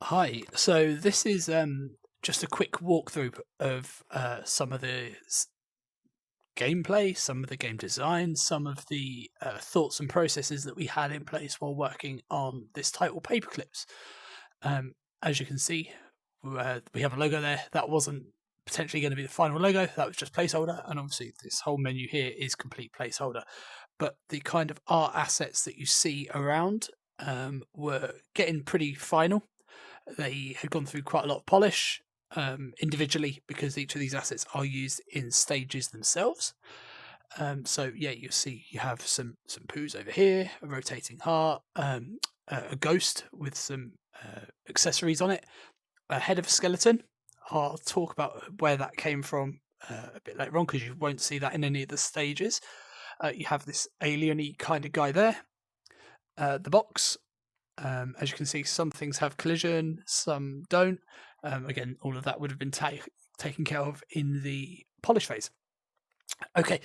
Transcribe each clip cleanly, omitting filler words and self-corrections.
Hi. So this is just a quick walkthrough of some of the gameplay, some of the game design, some of the thoughts and processes that we had in place while working on this title, Paperclips. As you can see, we have a logo there. That wasn't potentially going to be the final logo. That was just placeholder, and obviously this whole menu here is complete placeholder. But the kind of art assets that you see around were getting pretty final. They had gone through quite a lot of polish individually because each of these assets are used in stages themselves. So yeah, you see you have some poos over here, a rotating heart, a ghost with some accessories on it, a head of a skeleton. I'll talk about where that came from a bit later on because you won't see that in any of the stages. You have this alien-y kind of guy there. The box, as you can see, some things have collision, some don't. Again, all of that would have been taken care of in the polish phase. Okay,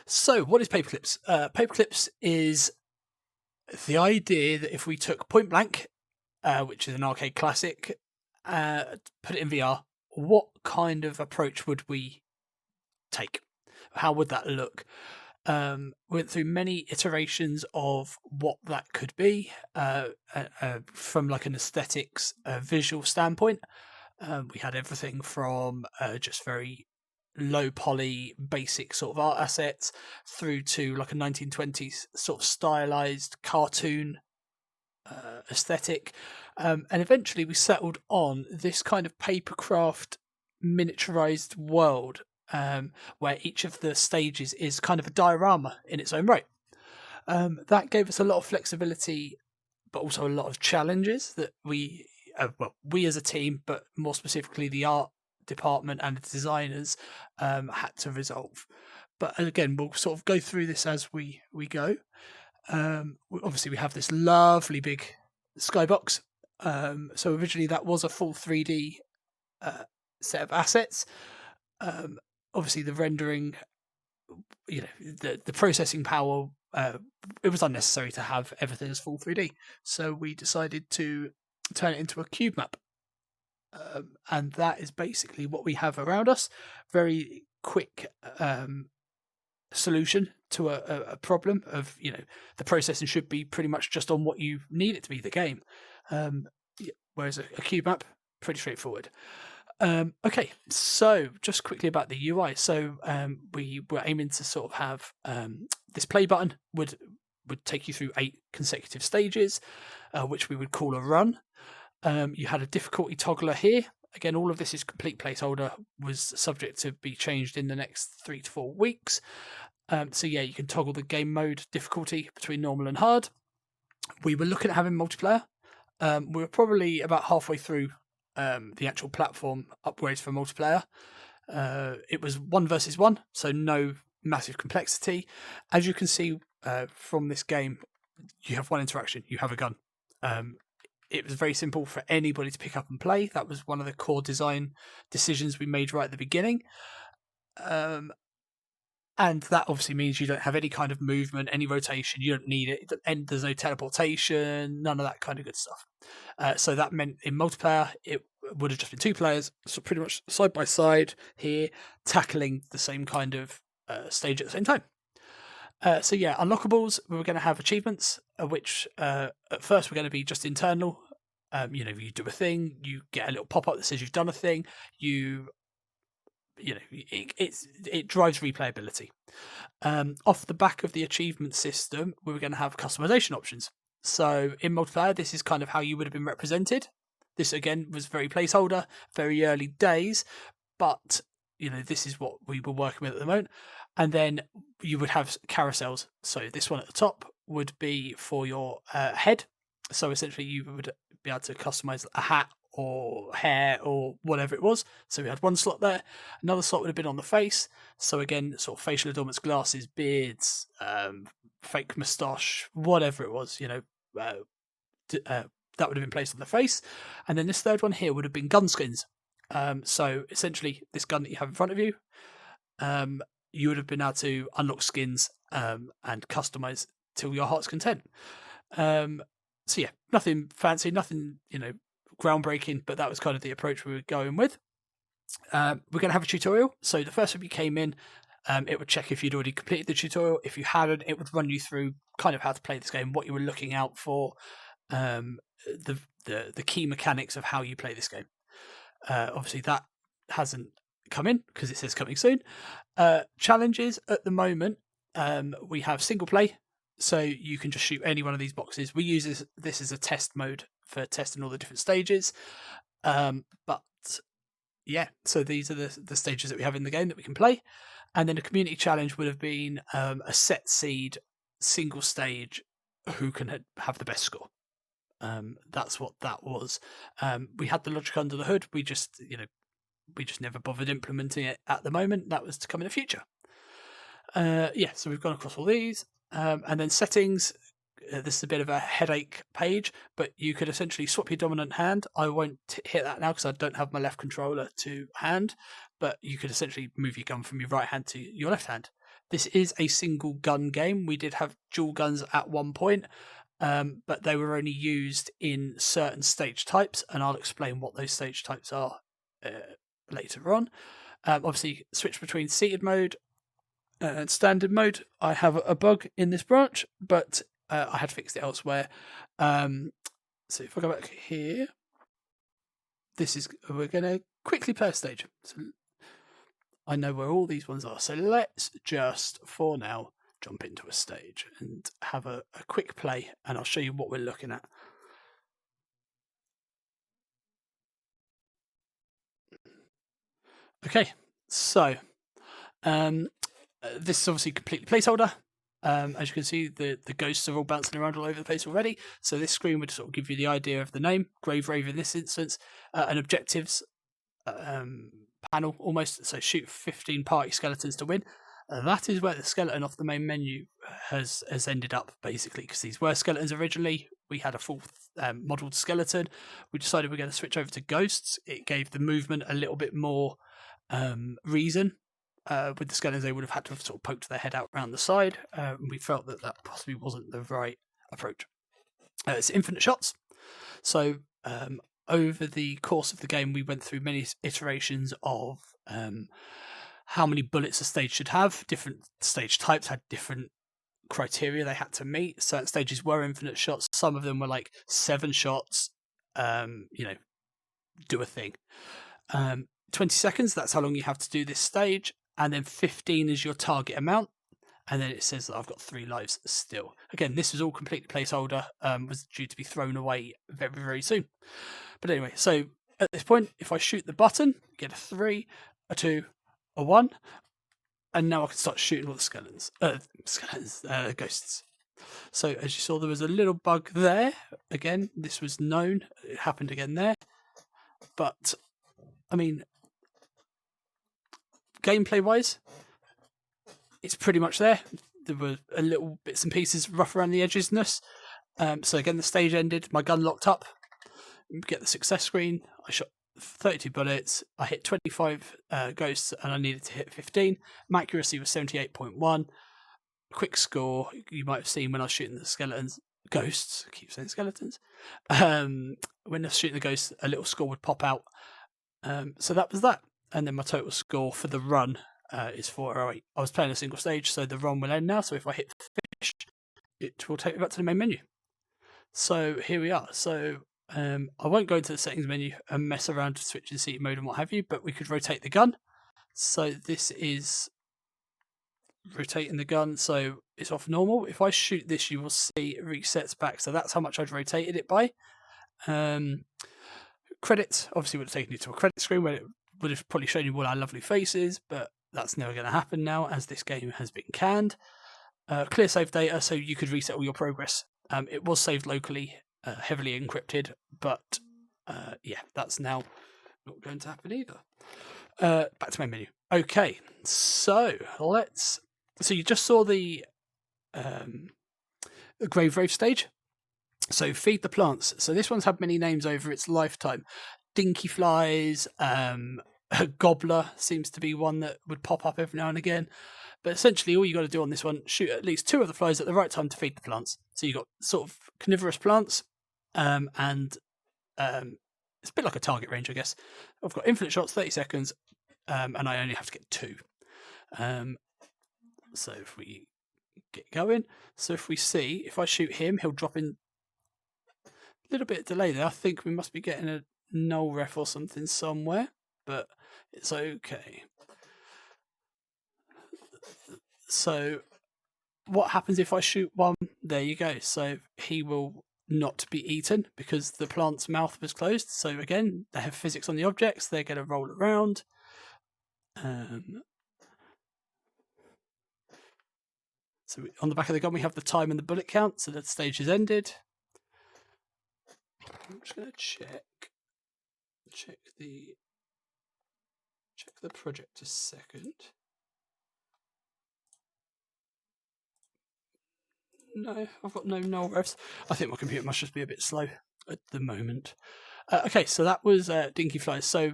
so what is Paperclips? Paperclips is the idea that if we took Point Blank, which is an arcade classic, put it in VR, what kind of approach would we take? How would that look? Went through many iterations of what that could be from like an aesthetics visual standpoint. We had everything from just very low poly basic sort of art assets through to like a 1920s sort of stylized cartoon aesthetic, and eventually we settled on this kind of papercraft miniaturized world, where each of the stages is kind of a diorama in its own right. That gave us a lot of flexibility, but also a lot of challenges that we as a team, but more specifically the art department and the designers, had to resolve. But again, we'll sort of go through this as we go. Obviously, we have this lovely big skybox. So originally, that was a full 3D set of assets. Obviously, the rendering, the processing power, it was unnecessary to have everything as full 3D. So we decided to turn it into a cube map. And that is basically what we have around us. Very quick solution to a problem of, the processing should be pretty much just on what you need it to be, the game. Whereas a cube map, pretty straightforward. Okay, so just quickly about the UI. So we were aiming to sort of have this play button would take you through 8 consecutive stages, which we would call a run. You had a difficulty toggler here. Again, all of this is complete placeholder, was subject to be changed in the next 3 to 4 weeks. So yeah, you can toggle the game mode difficulty between normal and hard. We were looking at having multiplayer. We were probably about halfway through the actual platform upgrades for multiplayer. It was 1 versus 1, so no massive complexity. As you can see from this game, you have one interaction, you have a gun. It was very simple for anybody to pick up and play. That was one of the core design decisions we made right at the beginning. And that obviously means you don't have any kind of movement, any rotation. You don't need it. And there's no teleportation, none of that kind of good stuff. So that meant in multiplayer, it would have just been 2 players, so pretty much side by side here, tackling the same kind of stage at the same time. So yeah, unlockables, we were going to have achievements, which at first were going to be just internal. You do a thing, you get a little pop-up that says you've done a thing, it drives replayability. Off the back of the achievement system, we were going to have customization options. So in multiplayer, this is kind of how you would have been represented. This again was very placeholder, very early days, but this is what we were working with at the moment. And then you would have carousels. So this one at the top would be for your head. So essentially, you would be able to customize a hat or hair or whatever it was. So we had one slot there. Another slot would have been on the face. So again, sort of facial adornments, glasses, beards, fake moustache, whatever it was, that would have been placed on the face. And then this third one here would have been gun skins. So essentially, this gun that you have in front of you, you would have been able to unlock skins and customize till your heart's content. So yeah, nothing fancy, nothing groundbreaking, but that was kind of the approach we were going with. We're going to have a tutorial. So the first time you came in, it would check if you'd already completed the tutorial. If you hadn't, it would run you through kind of how to play this game, what you were looking out for, the key mechanics of how you play this game. Obviously, that hasn't come in because it says coming soon. Challenges at the moment, we have single play, so you can just shoot any one of these boxes. We use this as a test mode for testing all the different stages. But yeah, so these are the stages that we have in the game that we can play. And then a community challenge would have been a set seed, single stage, who can have the best score. That's what that was. We had the logic under the hood. We just never bothered implementing it at the moment. That was to come in the future. So we've gone across all these. And then settings. This is a bit of a headache page, but you could essentially swap your dominant hand. I won't hit that now because I don't have my left controller to hand, but you could essentially move your gun from your right hand to your left hand. This is a single gun game. We did have dual guns at one point, but they were only used in certain stage types, and I'll explain what those stage types are later on. Obviously, switch between seated mode and standard mode. I have a bug in this branch, but I had fixed it elsewhere. So if I go back here, we're going to quickly play a stage. So I know where all these ones are. So let's just, for now, jump into a stage and have a quick play, and I'll show you what we're looking at. Okay, so this is obviously completely placeholder. As you can see, the ghosts are all bouncing around all over the place already. So this screen would sort of give you the idea of the name, Grave Rave in this instance, and objectives panel almost. So shoot 15 party skeletons to win. That is where the skeleton off the main menu has ended up, basically, because these were skeletons originally. We had a full modelled skeleton. We decided we're going to switch over to ghosts. It gave the movement a little bit more reason. With the skeletons, they would have had to have sort of poked their head out around the side. We felt that possibly wasn't the right approach. It's infinite shots. So over the course of the game, we went through many iterations of how many bullets a stage should have. Different stage types had different criteria they had to meet. Certain stages were infinite shots. Some of them were like 7 shots. Do a thing. 20 seconds, that's how long you have to do this stage. And then 15 is your target amount. And then it says that I've got 3 lives still. Again, this was all completely placeholder, was due to be thrown away very, very soon. But anyway, so at this point, if I shoot the button, get a 3, a 2, a 1, and now I can start shooting all the ghosts. So as you saw, there was a little bug there. Again, this was known. It happened again there. But, I mean, gameplay-wise, it's pretty much there. There were a little bits and pieces rough around the edges-ness. So again, the stage ended. My gun locked up. Get the success screen. I shot 32 bullets. I hit 25 ghosts, and I needed to hit 15. My accuracy was 78.1. Quick score. You might have seen when I was shooting the ghosts. I keep saying skeletons. When I was shooting the ghosts, a little score would pop out. So that was that. And then my total score for the run is 408. I was playing a single stage, so the run will end now. So if I hit finish, it will take me back to the main menu. So here we are. So I won't go into the settings menu and mess around switching seat mode and what have you, but we could rotate the gun. So this is rotating the gun, so it's off normal. If I shoot this, you will see it resets back. So that's how much I'd rotated it by. Credits obviously would have taken you to a credit screen where it would have probably shown you all our lovely faces, but that's never going to happen now as this game has been canned. Clear save data, so you could reset all your progress. It was saved locally, heavily encrypted, but yeah, that's now not going to happen either. Back to main menu. Okay, so you just saw the Grave Rave stage. So feed the plants. So this one's had many names over its lifetime. Dinky flies, a gobbler seems to be one that would pop up every now and again. But essentially all you got to do on this one, shoot at least 2 of the flies at the right time to feed the plants. So you've got sort of carnivorous plants and it's a bit like a target range, I guess. I've got infinite shots, 30 seconds, and I only have to get 2. So if we get going, so if we see, if I shoot him, he'll drop in a little bit of delay there. I think we must be getting a null ref or something somewhere, but it's okay. So what happens if I shoot one? There you go. So he will not be eaten because the plant's mouth was closed. So again, they have physics on the objects. They're going to roll around. So on the back of the gun, we have the time and the bullet count. So the stage is ended. I'm just going to check the project a second. No, I've got no null refs. I think my computer must just be a bit slow at the moment. Okay, so that was Dinky Flies. So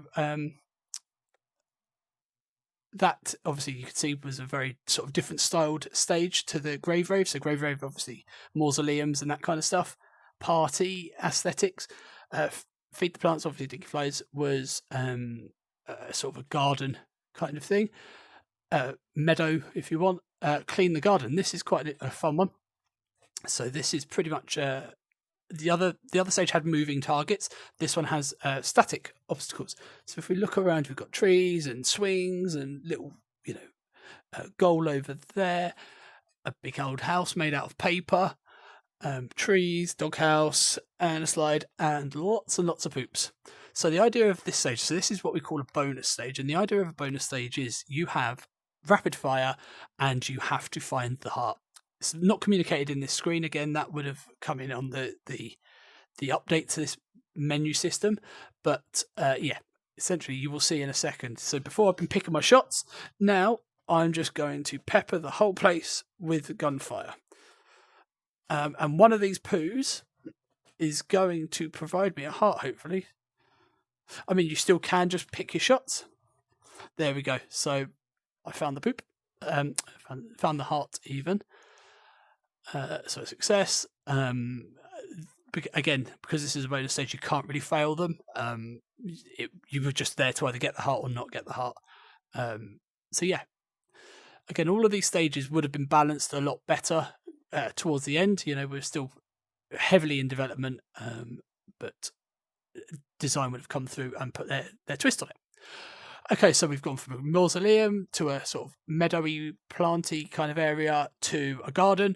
that, obviously, you could see was a very sort of different styled stage to the Grave Rave. So Grave Rave, obviously, mausoleums and that kind of stuff. Party aesthetics. Feed the Plants, obviously, Dinky Flies was sort of a garden kind of thing. Meadow, if you want. Clean the Garden. This is quite a fun one. So this is pretty much the other stage had moving targets. This one has static obstacles. So if we look around, we've got trees and swings and little, goal over there, a big old house made out of paper, trees, doghouse, and a slide, and lots and lots of poops. So the idea of this stage, so this is what we call a bonus stage, and the idea of a bonus stage is you have rapid fire and you have to find the heart. It's not communicated in this screen. Again, that would have come in on the update to this menu system. But essentially you will see in a second. So before I've been picking my shots, now I'm just going to pepper the whole place with gunfire. And one of these poos is going to provide me a heart, hopefully. I mean, you still can just pick your shots. There we go. So I found the poop. Found the heart even. So success. Again, because this is a bonus stage, you can't really fail them. You were just there to either get the heart or not get the heart. So yeah, again, all of these stages would have been balanced a lot better towards the end. We're still heavily in development, but design would have come through and put their twist on it. Okay, so we've gone from a mausoleum to a sort of meadowy, planty kind of area to a garden.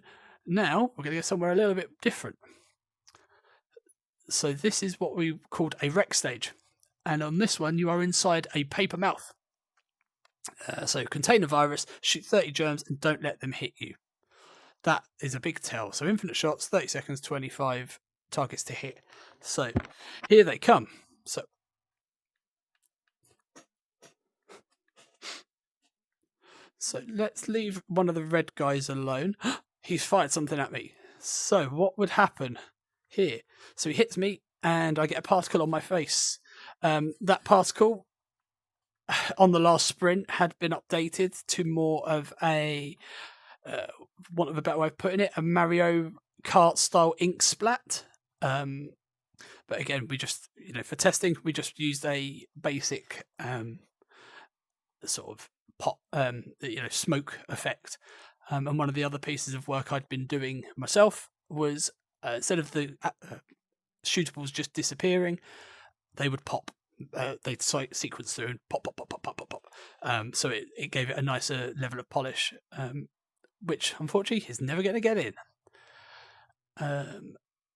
Now we're going to go somewhere a little bit different. So this is what we called a wreck stage. And on this one, you are inside a paper mouth. So contain a virus, shoot 30 germs, and don't let them hit you. That is a big tell. So infinite shots, 30 seconds, 25 targets to hit. So here they come. So let's leave one of the red guys alone. He's fired something at me. So what would happen here? So he hits me and I get a particle on my face. That particle on the last sprint had been updated to more of a, want of a better way of putting it, a Mario Kart style ink splat. But again, we just, for testing, we just used a basic sort of pop, smoke effect. And one of the other pieces of work I'd been doing myself was instead of the shootables just disappearing, they would pop. They'd sequence through and pop, pop, pop, pop, pop, pop, pop. So it gave it a nicer level of polish, which unfortunately is never going to get in.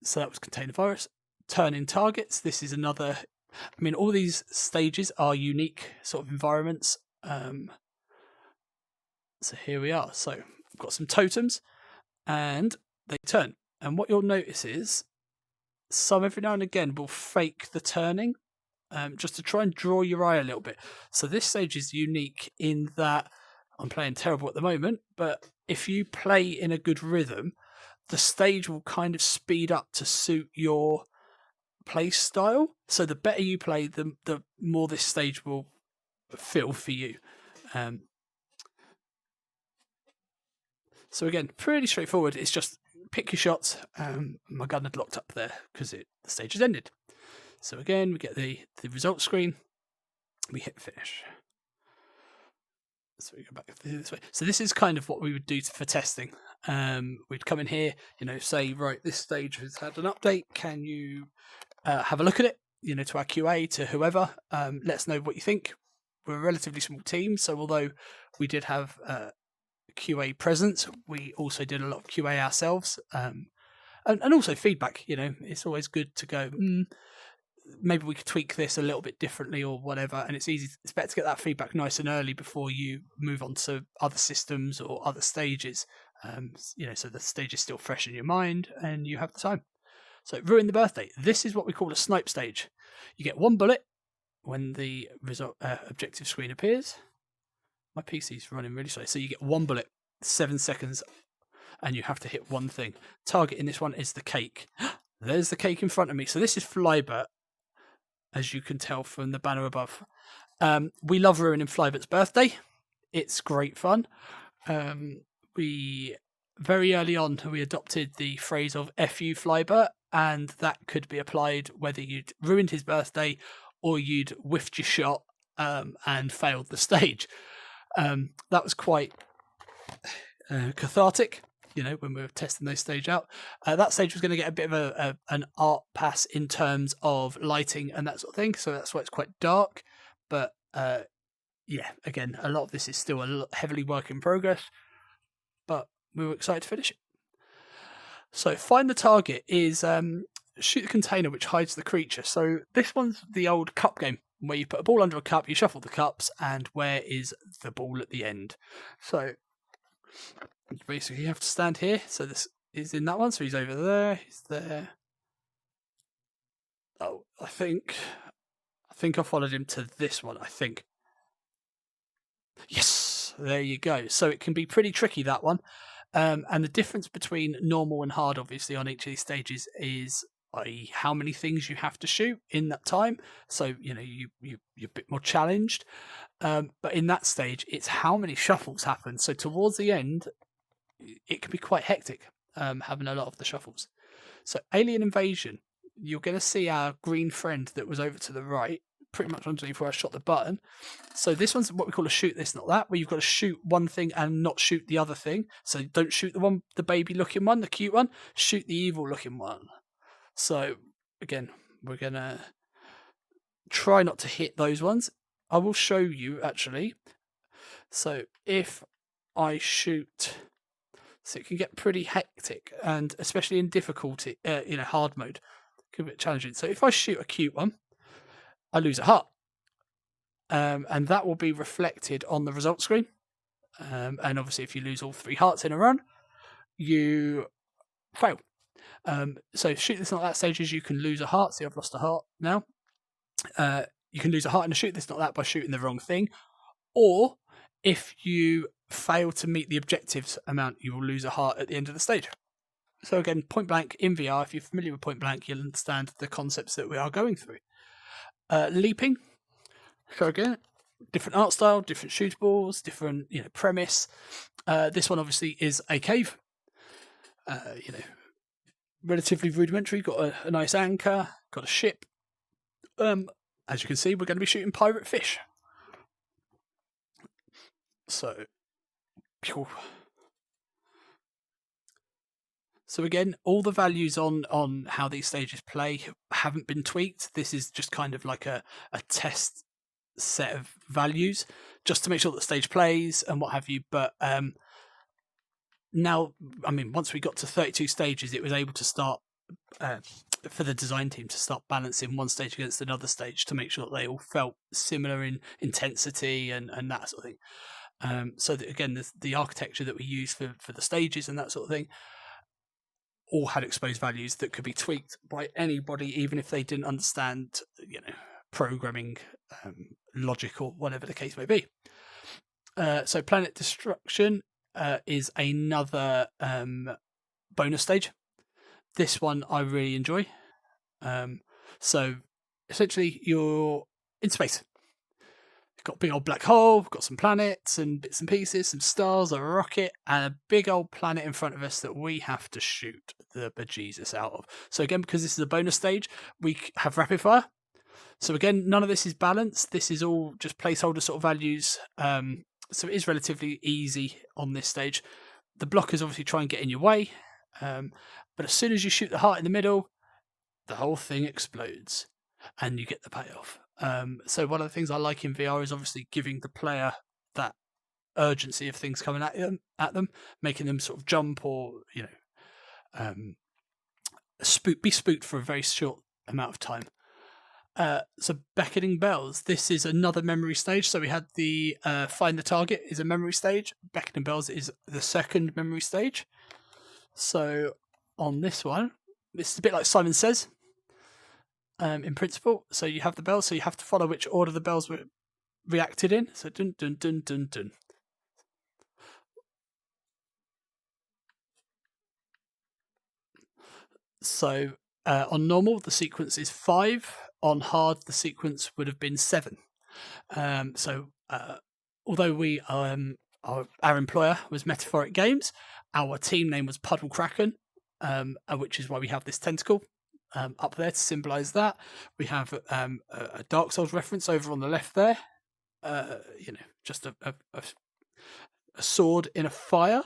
So that was contain a virus. Turn in targets. This is another. I mean, all these stages are unique sort of environments. So here we are. So we've got some totems and they turn. And what you'll notice is some every now and again will fake the turning just to try and draw your eye a little bit. So this stage is unique in that I'm playing terrible at the moment, but if you play in a good rhythm, the stage will kind of speed up to suit your play style. So the better you play, the more this stage will feel for you. So again, pretty straightforward. It's just pick your shots. My gun had locked up there because the stage has ended. So again, we get the result screen. We hit finish. So we go back this way. So this is kind of what we would do for testing. We'd come in here, say, right, this stage has had an update. Can you have a look at it? To our QA, to whoever. Let us know what you think. We're a relatively small team, so although we did have QA presence, we also did a lot of QA ourselves, and also feedback. It's always good to go, maybe we could tweak this a little bit differently or whatever, and it's better to get that feedback nice and early before you move on to other systems or other stages, so the stage is still fresh in your mind and you have the time. So ruin the birthday. This is what we call a snipe stage. You get 1 bullet when the result objective screen appears. My PC's running really slow. So you get 1 bullet, 7 seconds, and you have to hit one thing. Target in this one is the cake. There's the cake in front of me. So this is Flybert, as you can tell from the banner above. We love ruining Flybert's birthday. It's great fun. We very early on we adopted the phrase of "F you, Flybert," and that could be applied whether you'd ruined his birthday or you'd whiffed your shot and failed the stage. That was quite cathartic, when we were testing those stage out. That stage was going to get a bit of an art pass in terms of lighting and that sort of thing, so that's why it's quite dark. But again, a lot of this is still heavily work in progress, but we were excited to finish it. So find the target is shoot the container which hides the creature. So this one's the old cup game where you put a ball under a cup, you shuffle the cups, and where is the ball at the end? So basically you have to stand here. So this is in that one, so he's over there, he's there. Oh, I think I followed him to this one, I think. Yes, there you go. So it can be pretty tricky, that one. And the difference between normal and hard, obviously, on each of these stages is how many things you have to shoot in that time. So, you're a bit more challenged. But in that stage, it's how many shuffles happen. So towards the end, it can be quite hectic, having a lot of the shuffles. So alien invasion, you're going to see our green friend that was over to the right, pretty much underneath where I shot the button. So this one's what we call a shoot this, not that, where you've got to shoot one thing and not shoot the other thing. So don't shoot the baby looking one, the cute one, shoot the evil looking one. So again, we're going to try not to hit those ones. I will show you actually. So if I shoot, so it can get pretty hectic, and especially in difficulty, hard mode, it can be challenging. So if I shoot a cute one, I lose a heart, and that will be reflected on the result screen. And obviously, if you lose all 3 hearts in a run, you fail. So shoot this not that stages, you can lose a heart. See, I've lost a heart now. You can lose a heart in a shoot this not that by shooting the wrong thing, or if you fail to meet the objectives amount, you will lose a heart at the end of the stage. So again, point blank in VR, if you're familiar with point blank, you'll understand the concepts that we are going through. Leaping. So again, different art style, different shootables, different premise. This one obviously is a cave. Relatively rudimentary. Got a nice anchor. Got a ship. As you can see, we're going to be shooting pirate fish. So again, all the values on how these stages play haven't been tweaked. This is just kind of like a test set of values just to make sure that the stage plays and what have you. But now, once we got to 32 stages, it was able to start for the design team to start balancing one stage against another stage to make sure that they all felt similar in intensity and that sort of thing. So that, again, the architecture that we use for the stages and that sort of thing all had exposed values that could be tweaked by anybody, even if they didn't understand, programming, logic, or whatever the case may be. So Planet Destruction is another bonus stage. This one I really enjoy. So essentially, you're in space. got a big old black hole, got some planets and bits and pieces, some stars, a rocket, and a big old planet in front of us that we have to shoot the bejesus out of. So again, because this is a bonus stage, we have rapid fire. So again, none of this is balanced. This is all just placeholder sort of values. So it is relatively easy on this stage. The blockers obviously try and get in your way. But as soon as you shoot the heart in the middle, the whole thing explodes and you get the payoff. So one of the things I like in VR is obviously giving the player that urgency of things coming at them, making them sort of jump or, be spooked for a very short amount of time. So beckoning bells, this is another memory stage. So we had the find the target is a memory stage. Beckoning bells is the second memory stage. So on this one, it's a bit like Simon Says in principle. So you have the bells, so you have to follow which order the bells were reacted in. So dun dun dun dun dun. So on normal, the sequence is 5. On hard, the sequence would have been 7. Although we our employer was Metaphoric Games, our team name was Puddle Kraken, which is why we have this tentacle up there to symbolise that. We have a Dark Souls reference over on the left there. Just a sword in a fire.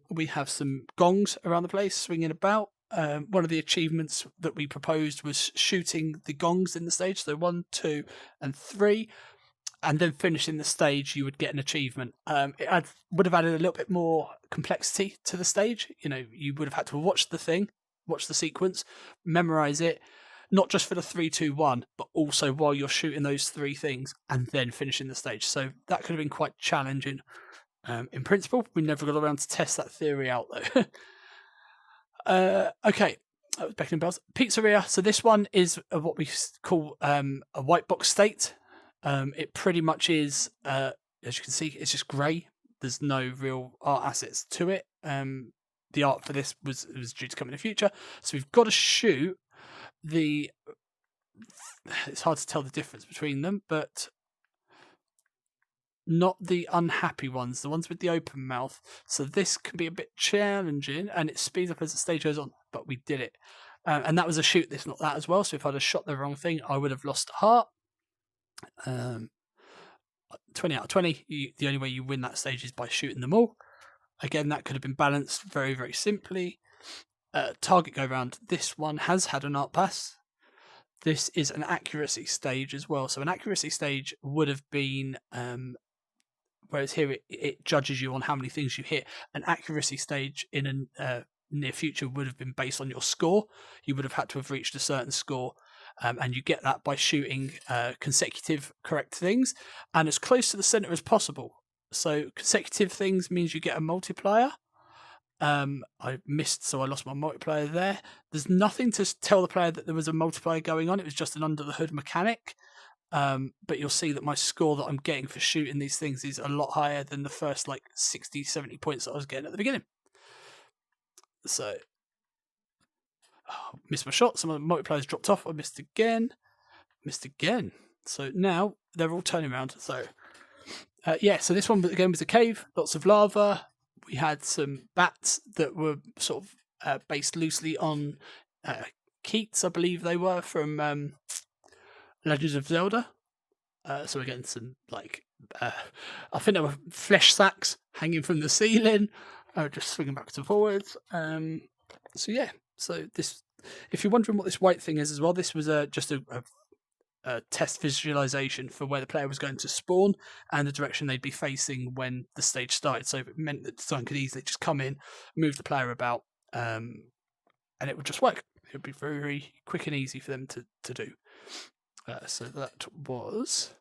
We have some gongs around the place swinging about. One of the achievements that we proposed was shooting the gongs in the stage, so 1, 2, and 3, and then finishing the stage. You would get an achievement. It would have added a little bit more complexity to the stage. You would have had to watch the sequence, memorize it, not just for the 3, 2, 1, but also while you're shooting those 3 things and then finishing the stage. So that could have been quite challenging. In principle, we never got around to test that theory out though. Okay, that was beckoning bells. Pizzeria. So this one is what we call a white box state. It pretty much is, as you can see, it's just grey. There's no real art assets to it. The art for this was due to come in the future. So we've got to shoot the. It's hard to tell the difference between them, but not the unhappy ones, the ones with the open mouth. So this can be a bit challenging, and it speeds up as the stage goes on, but we did it. And that was a shoot this, not that as well. So if I'd have shot the wrong thing, I would have lost a heart. 20 out of 20, the only way you win that stage is by shooting them all. Again, that could have been balanced very, very simply. Target go round. This one has had an art pass. This is an accuracy stage as well. So an accuracy stage would have been... whereas here it judges you on how many things you hit. An accuracy stage in a near future would have been based on your score. You would have had to have reached a certain score, and you get that by shooting consecutive correct things and as close to the center as possible. So consecutive things means you get a multiplier. I missed, so I lost my multiplier there. There's nothing to tell the player that there was a multiplier going on. It was just an under the hood mechanic. But you'll see that my score that I'm getting for shooting these things is a lot higher than the first 60, 70 points that I was getting at the beginning. So, missed my shot. Some of the multipliers dropped off. I missed again. So now they're all turning around. So, so this one again was a cave, lots of lava. We had some bats that were sort of based loosely on Keats, I believe they were, from Legends of Zelda. So again, some I think there were flesh sacks hanging from the ceiling, just swinging backwards and forwards. So this, if you're wondering what this white thing is as well, this was just a test visualization for where the player was going to spawn and the direction they'd be facing when the stage started. So it meant that someone could easily just come in, move the player about, and it would just work. It would be very, very quick and easy for them to do. So that was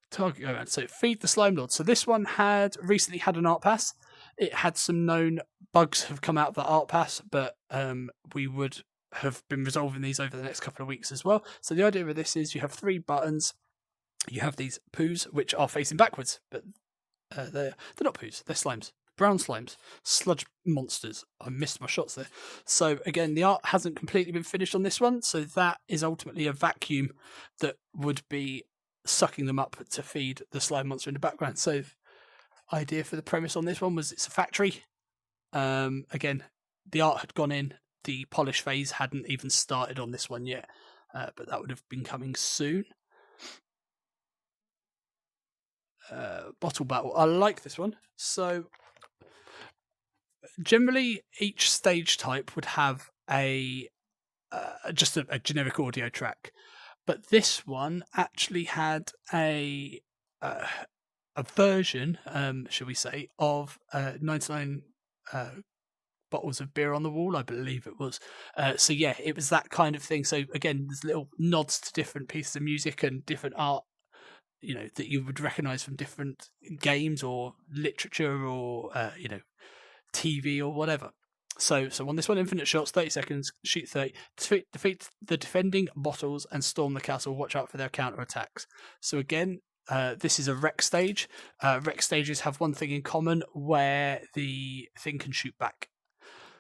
target go around. So feed the slime lord. So this one had recently had an art pass. It had some known bugs have come out of the art pass, but we would have been resolving these over the next couple of weeks as well. So the idea of this is you have 3 buttons. You have these poos which are facing backwards, but they're not poos. They're slimes. Brown slimes, sludge monsters. I missed my shots there. So again, the art hasn't completely been finished on this one. So that is ultimately a vacuum that would be sucking them up to feed the slime monster in the background. So, idea for the premise on this one was it's a factory. Again, the art had gone in. The polish phase hadn't even started on this one yet, but that would have been coming soon. Bottle battle. I like this one. So, generally, each stage type would have just a generic audio track, but this one actually had a version, shall we say, of 99 bottles of beer on the wall, I believe it was. So yeah, it was that kind of thing. So again, there's little nods to different pieces of music and different art, that you would recognize from different games or literature or TV or whatever. So on this one, infinite shots, 30 seconds, shoot 30, defeat the defending bottles and storm the castle. Watch out for their counterattacks. So again, this is a rec stage. Rec stages have one thing in common, where the thing can shoot back.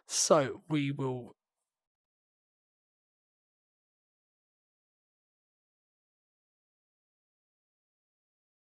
So we will